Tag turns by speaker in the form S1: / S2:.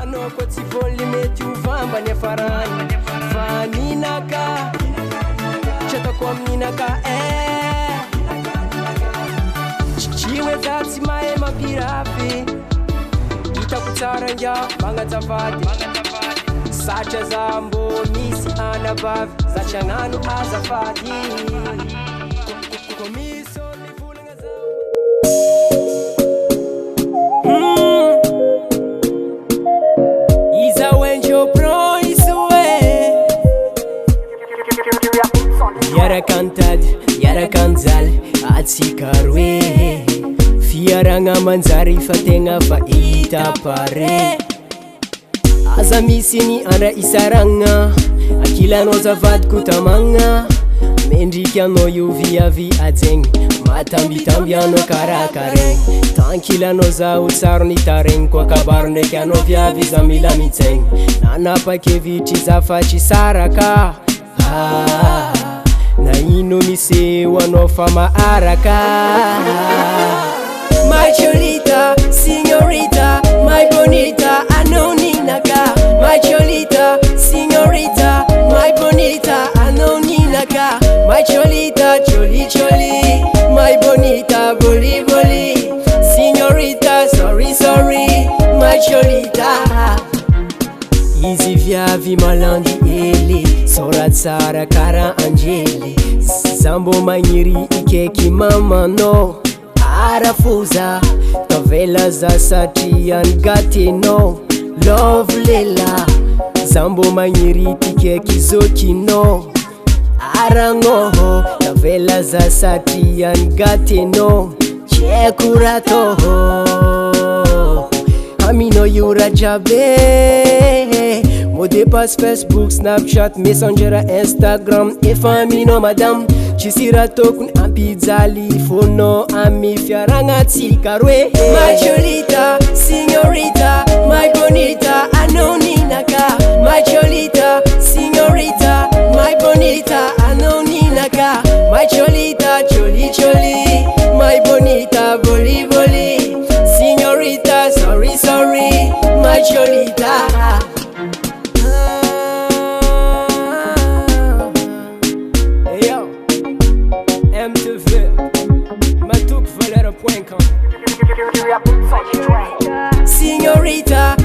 S1: Anao koa tsy voly mety ho vambany afarany fa ninaka tsy ataoko amininaka tsy hoe za tsy mahay mampirafy hitako tsara ngia magnazavady satria za mbô misy anabavy za tsy hagnano azafady komiso mivolagna zao iza wenjo pro isue yarakantady yarakanjaly atsika roe fiaragna manjary fa tegna fa hita pare aza misy ny andra isaragna akilanao zavadiko tamagna mendriky anao io viavy ajegny matambitamby anao karakaregny tankilanao zaho tsaro ny taregny koa kabaro ndraiky anao viavy za mila mitsegny nanapakevitry za fa tsy saraka na ino miseho anao fa maharaka my cholita signorita my bonita anao ninaka my cholita signorita my bonita anao ninaka my cholita choli choli my bonita boli boli signorita sorry sorry my cholita izy viavy malandy hely sora tsara kara anjely zambo magniry ikeky mamanao arafuza tavela za satria ngatenao love lela zambo magniry tikeky zokinao aragnoho tavela za satria ngatenao chekurato amino yura jabe mode pass Facebook Snapchat Messenger Instagram efa amino madame chisira tokony ampijaly fono ami fiaragna tsika roe my cholita signorita my bonita anao ninaka my cholita signorita my bonita anao ninaka my cholita choli choli my bonita boli boli signorita sorry sorry my cholita Signorita